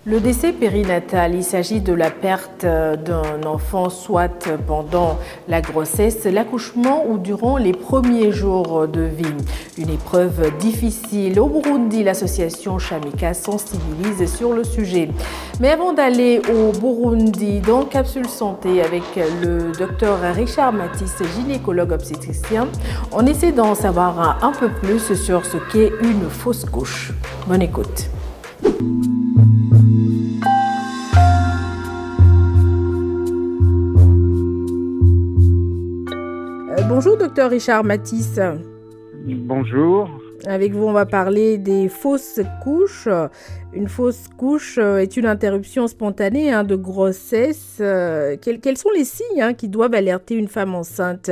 Le décès périnatal, il s'agit de la perte d'un enfant soit pendant la grossesse, l'accouchement ou durant les premiers jours de vie. Une épreuve difficile. Au Burundi, l'association Shamika sensibilise sur le sujet. Mais avant d'aller au Burundi, dans Capsule Santé avec le docteur Richard Matisse, gynécologue obstétricien, on essaie d'en savoir un peu plus sur ce qu'est une fausse couche. Bonne écoute. Bonjour, docteur Richard Matisse. Bonjour. Avec vous, on va parler des fausses couches. Une fausse couche est une interruption spontanée de grossesse. Quels sont les signes qui doivent alerter une femme enceinte,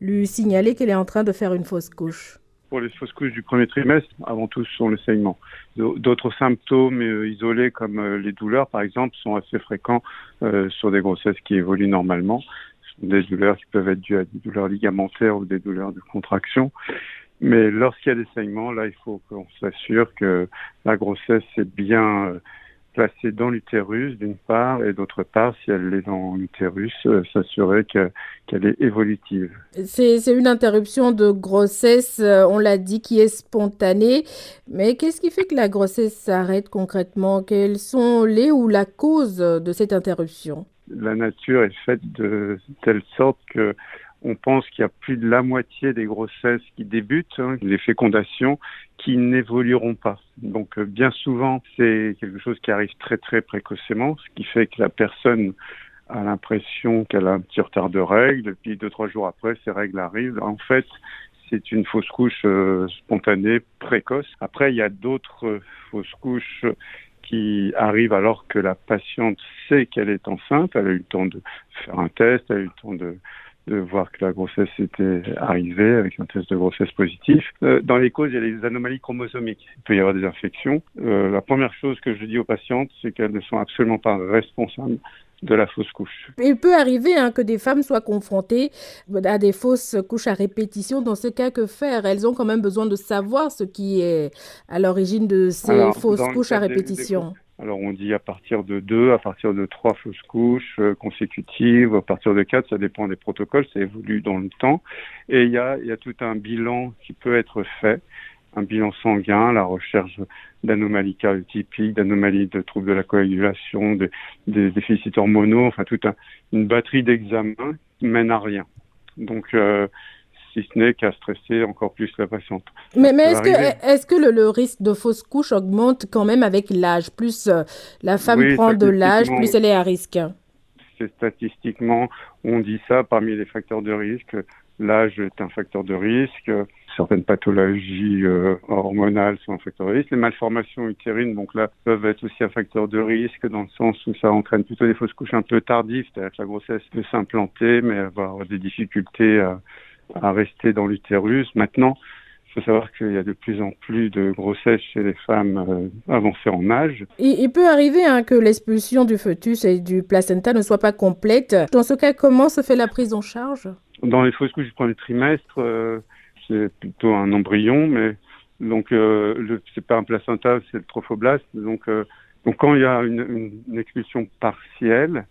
lui signaler qu'elle est en train de faire une fausse couche? Pour les fausses couches du premier trimestre, avant tout, ce sont les saignements. D'autres symptômes isolés comme les douleurs, par exemple, sont assez fréquents sur des grossesses qui évoluent normalement. Des douleurs qui peuvent être dues à des douleurs ligamentaires ou des douleurs de contraction. Mais lorsqu'il y a des saignements, là, il faut qu'on s'assure que la grossesse est bien placée dans l'utérus, d'une part, et d'autre part, si elle est dans l'utérus, s'assurer qu'elle est évolutive. C'est une interruption de grossesse, on l'a dit, qui est spontanée. Mais qu'est-ce qui fait que la grossesse s'arrête concrètement? Quelles sont les ou la cause de cette interruption? La nature est faite de telle sorte que on pense qu'il y a plus de la moitié des grossesses qui débutent, les fécondations, qui n'évolueront pas. Donc bien souvent, c'est quelque chose qui arrive très très précocement, ce qui fait que la personne a l'impression qu'elle a un petit retard de règles, et puis 2-3 jours après, ces règles arrivent. En fait, c'est une fausse couche spontanée, précoce. Après, il y a d'autres fausses couches qui arrive alors que la patiente sait qu'elle est enceinte, elle a eu le temps de faire un test, elle a eu le temps de voir que la grossesse était arrivée avec un test de grossesse positif. Dans les causes, il y a les anomalies chromosomiques. Il peut y avoir des infections. La première chose que je dis aux patientes, c'est qu'elles ne sont absolument pas responsables de la fausse couche. Il peut arriver que des femmes soient confrontées à des fausses couches à répétition. Dans ce cas, que faire? Elles ont quand même besoin de savoir ce qui est à l'origine de ces fausses couches à répétition. Alors on dit à partir de 2, à partir de 3 fausses couches consécutives, à partir de 4, ça dépend des protocoles, ça évolue dans le temps. Et il y a tout un bilan qui peut être fait, un bilan sanguin, la recherche d'anomalies karyotypiques, d'anomalies de troubles de la coagulation, des déficits hormonaux, enfin toute une batterie d'examens qui mène à rien. Donc si ce n'est qu'à stresser encore plus la patiente. Mais est-ce que le risque de fausse couche augmente quand même avec l'âge? Plus la femme prend de l'âge, plus elle est à risque. C'est statistiquement, on dit ça parmi les facteurs de risque. L'âge est un facteur de risque. Certaines pathologies hormonales sont un facteur de risque. Les malformations utérines, donc là, peuvent être aussi un facteur de risque dans le sens où ça entraîne plutôt des fausses couches un peu tardives. C'est-à-dire que la grossesse peut s'implanter, mais avoir des difficultés à rester dans l'utérus. Maintenant, il faut savoir qu'il y a de plus en plus de grossesses chez les femmes avancées en âge. Il peut arriver que l'expulsion du fœtus et du placenta ne soit pas complète. Dans ce cas, comment se fait la prise en charge? Dans les fausses couches du premier trimestre, c'est plutôt un embryon, mais donc c'est pas un placenta, c'est le trophoblaste. Donc quand il y a une expulsion partielle,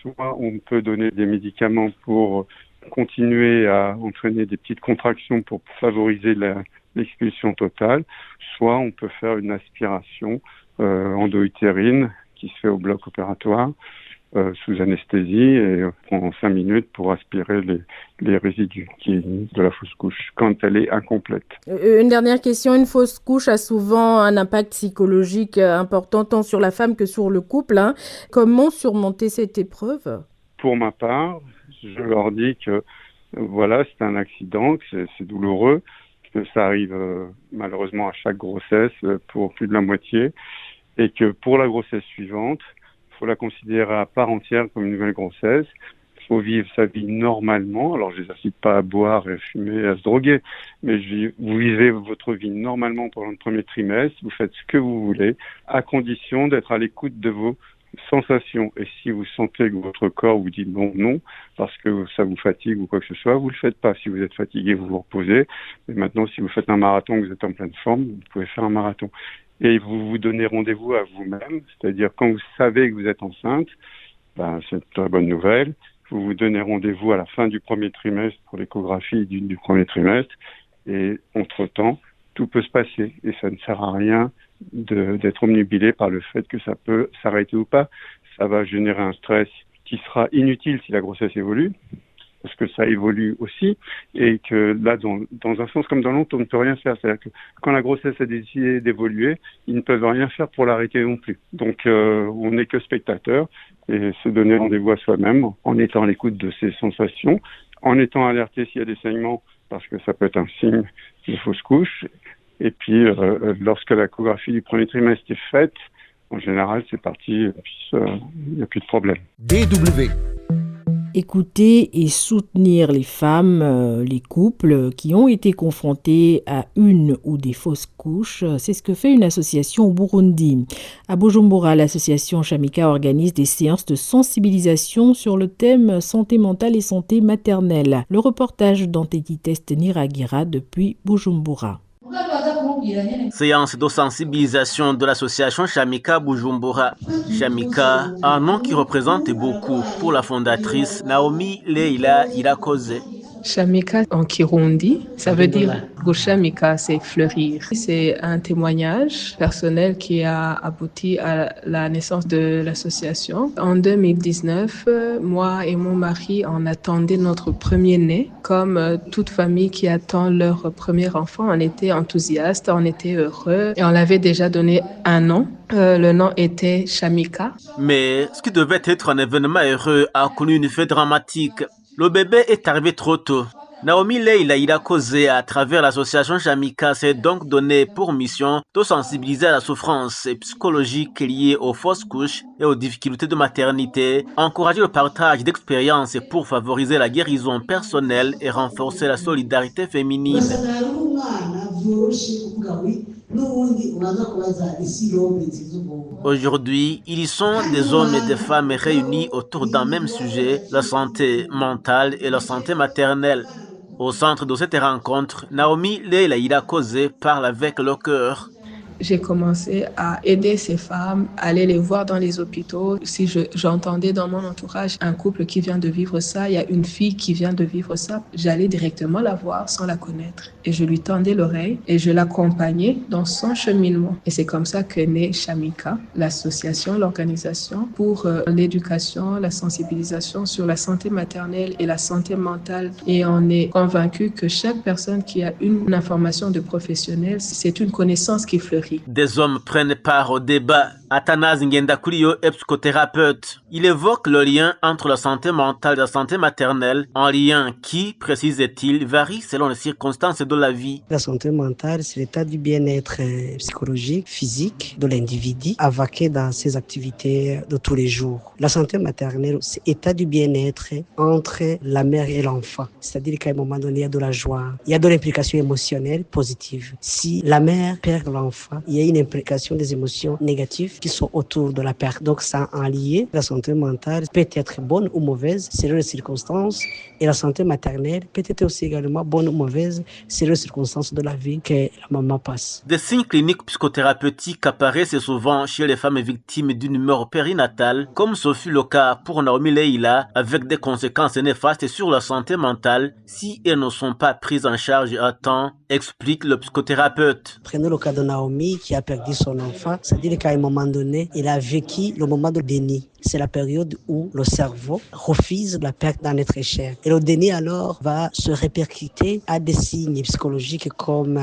soit on peut donner des médicaments pour continuer à entraîner des petites contractions pour favoriser l'expulsion totale, soit on peut faire une aspiration endo-utérine qui se fait au bloc opératoire sous anesthésie et prend 5 minutes pour aspirer les résidus de la fausse couche quand elle est incomplète. Une dernière question, une fausse couche a souvent un impact psychologique important tant sur la femme que sur le couple. Comment surmonter cette épreuve? Pour ma part, je leur dis que voilà, c'est un accident, que c'est douloureux, que ça arrive malheureusement à chaque grossesse pour plus de la moitié et que pour la grossesse suivante, il faut la considérer à part entière comme une nouvelle grossesse. Il faut vivre sa vie normalement. Alors, je ne les incite pas à boire et à fumer, à se droguer, mais vous vivez votre vie normalement pendant le premier trimestre. Vous faites ce que vous voulez, à condition d'être à l'écoute de vos sensations. Et si vous sentez que votre corps vous dit non, parce que ça vous fatigue ou quoi que ce soit, vous le faites pas. Si vous êtes fatigué, vous vous reposez. Et maintenant, si vous faites un marathon, vous êtes en pleine forme, vous pouvez faire un marathon. et vous vous donnez rendez-vous à vous-même, c'est-à-dire quand vous savez que vous êtes enceinte, c'est une très bonne nouvelle. Vous vous donnez rendez-vous à la fin du premier trimestre pour l'échographie du premier trimestre, et entre-temps, tout peut se passer, et ça ne sert à rien d'être omnubilé par le fait que ça peut s'arrêter ou pas. Ça va générer un stress qui sera inutile si la grossesse évolue, parce que ça évolue aussi, et que là, dans un sens comme dans l'autre, on ne peut rien faire. C'est-à-dire que quand la grossesse a décidé d'évoluer, ils ne peuvent rien faire pour l'arrêter non plus. Donc, on n'est que spectateur, et se donner rendez-vous à soi-même, en étant à l'écoute de ses sensations, en étant alerté s'il y a des saignements, parce que ça peut être un signe de fausse couche. Et puis, lorsque l'échographie du premier trimestre est faite, en général, c'est parti, et puis il n'y a plus de problème. DW. Écouter et soutenir les femmes, les couples qui ont été confrontés à une ou des fausses couches, c'est ce que fait une association au Burundi. À Bujumbura, l'association Shamika organise des séances de sensibilisation sur le thème santé mentale et santé maternelle. Le reportage d'Anteki-Test Niragira depuis Bujumbura. Séance de sensibilisation de l'association Shamika Bujumbura. Shamika, un nom qui représente beaucoup pour la fondatrice Naomi Leila Irakoze. Shamika en Kirundi, ça veut dire Gushamika, c'est fleurir. C'est un témoignage personnel qui a abouti à la naissance de l'association. En 2019, moi et mon mari, on attendait notre premier-né. Comme toute famille qui attend leur premier enfant, on était enthousiastes, on était heureux et on l'avait déjà donné un nom. Le nom était Shamika. Mais ce qui devait être un événement heureux a connu une fin dramatique. Le bébé est arrivé trop tôt. Naomi Leila Irakoze, à travers l'association Shamika, s'est donc donné pour mission de sensibiliser à la souffrance psychologique liée aux fausses couches et aux difficultés de maternité, encourager le partage d'expériences pour favoriser la guérison personnelle et renforcer la solidarité féminine. Aujourd'hui, ils sont des hommes et des femmes réunis autour d'un même sujet, la santé mentale et la santé maternelle. Au centre de cette rencontre, Naomi Leila Irakoze parle avec le cœur. J'ai commencé à aider ces femmes, à aller les voir dans les hôpitaux. Si j'entendais dans mon entourage un couple qui vient de vivre ça, il y a une fille qui vient de vivre ça, j'allais directement la voir sans la connaître. Et je lui tendais l'oreille et je l'accompagnais dans son cheminement. Et c'est comme ça que naît Shamika, l'association, l'organisation pour l'éducation, la sensibilisation sur la santé maternelle et la santé mentale. Et on est convaincu que chaque personne qui a une information de professionnel, c'est une connaissance qui fleurit. Des hommes prennent part au débat. Athanase Ngendakuriyo est psychothérapeute. Il évoque le lien entre la santé mentale et la santé maternelle, un lien qui, précise-t-il, varie selon les circonstances de la vie. La santé mentale, c'est l'état du bien-être psychologique, physique de l'individu, avaqué dans ses activités de tous les jours. La santé maternelle, c'est l'état du bien-être entre la mère et l'enfant. C'est-à-dire qu'à un moment donné, il y a de la joie, il y a de l'implication émotionnelle positive. Si la mère perd l'enfant, il y a une implication des émotions négatives qui sont autour de la perte. Donc, ça en lié. La santé mentale peut être bonne ou mauvaise selon les circonstances. Et la santé maternelle peut être aussi également bonne ou mauvaise selon les circonstances de la vie que la maman passe. Des signes cliniques psychothérapeutiques apparaissent souvent chez les femmes victimes d'une mort périnatale, comme ce fut le cas pour Naomi Leila, avec des conséquences néfastes sur la santé mentale si elles ne sont pas prises en charge à temps, explique le psychothérapeute. Prenez le cas de Naomi qui a perdu son enfant, c'est-à-dire qu'à un moment donné, il a vécu le moment de déni. C'est la période où le cerveau refuse la perte d'un être cher. Et le déni alors va se répercuter à des signes psychologiques comme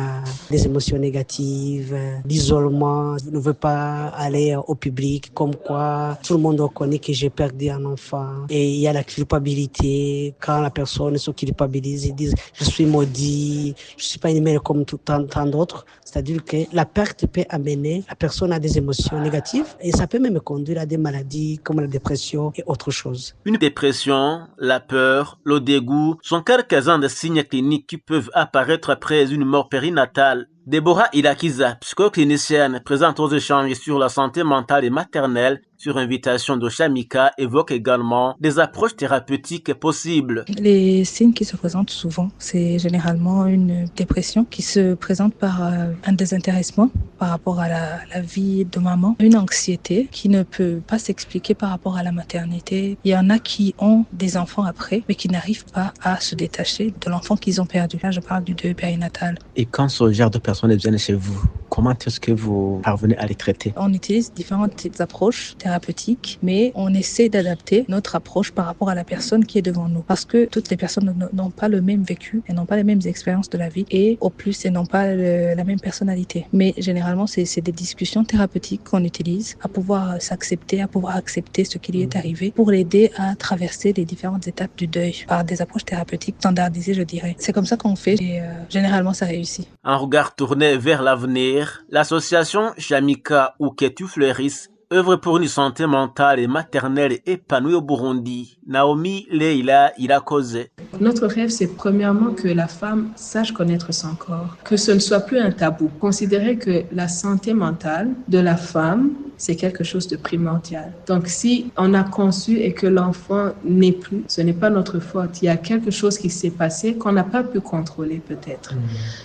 des émotions négatives, l'isolement, ne veut pas aller au public, comme quoi tout le monde reconnaît que j'ai perdu un enfant. Et il y a la culpabilité. Quand la personne se culpabilise, ils disent « je suis maudit, je ne suis pas une mère comme tant d'autres ». C'est-à-dire que la perte peut amener la personne à des émotions négatives et ça peut même conduire à des maladies comme la dépression et autre chose. Une dépression, la peur, le dégoût sont quelques-uns des signes cliniques qui peuvent apparaître après une mort périnatale. Deborah Irakiza, psychoclinicienne, présente aux échanges sur la santé mentale et maternelle sur invitation de Shamika, évoque également des approches thérapeutiques possibles. Les signes qui se présentent souvent, c'est généralement une dépression qui se présente par un désintéressement par rapport à la vie de maman, une anxiété qui ne peut pas s'expliquer par rapport à la maternité. Il y en a qui ont des enfants après, mais qui n'arrivent pas à se détacher de l'enfant qu'ils ont perdu. Là, je parle du deuil périnatal. Et quand ce genre de personnes viennent chez vous, comment est-ce que vous parvenez à les traiter? On utilise différentes approches thérapeutiques, mais on essaie d'adapter notre approche par rapport à la personne qui est devant nous. Parce que toutes les personnes n'ont pas le même vécu, elles n'ont pas les mêmes expériences de la vie et au plus, elles n'ont pas la même personnalité. Mais généralement, c'est des discussions thérapeutiques qu'on utilise à pouvoir s'accepter, à pouvoir accepter ce qui lui est arrivé pour l'aider à traverser les différentes étapes du deuil par des approches thérapeutiques standardisées, je dirais. C'est comme ça qu'on fait et généralement, ça réussit. Un regard tourné vers l'avenir, l'association Shamika ou Ketu Fleuris œuvre pour une santé mentale et maternelle épanouie au Burundi. Naomi Leila Irakoze. Notre rêve, c'est premièrement que la femme sache connaître son corps, que ce ne soit plus un tabou. Considérer que la santé mentale de la femme, c'est quelque chose de primordial. Donc, si on a conçu et que l'enfant n'est plus, ce n'est pas notre faute. Il y a quelque chose qui s'est passé qu'on n'a pas pu contrôler peut-être.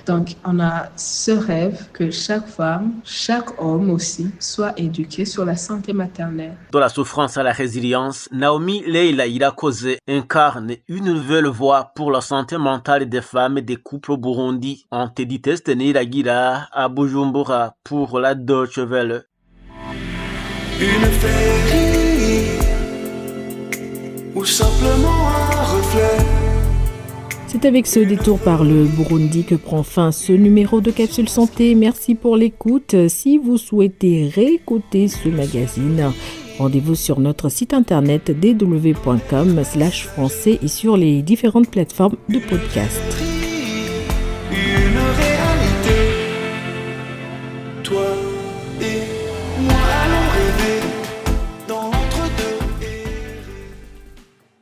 Donc, on a ce rêve que chaque femme, chaque homme aussi, soit éduqué sur la santé maternelle. Dans la souffrance à la résilience, Naomi Leila Irakoze incarne une nouvelle voie pour la santé mentale des femmes et des couples au Burundi. Antedite Steniragira à Bujumbura pour la Deutsche Welle. Une féerie ou simplement un reflet. C'est avec ce détour par le Burundi que prend fin ce numéro de Capsule Santé. Merci pour l'écoute. Si vous souhaitez réécouter ce magazine, rendez-vous sur notre site internet dw.com/français et sur les différentes plateformes de podcast.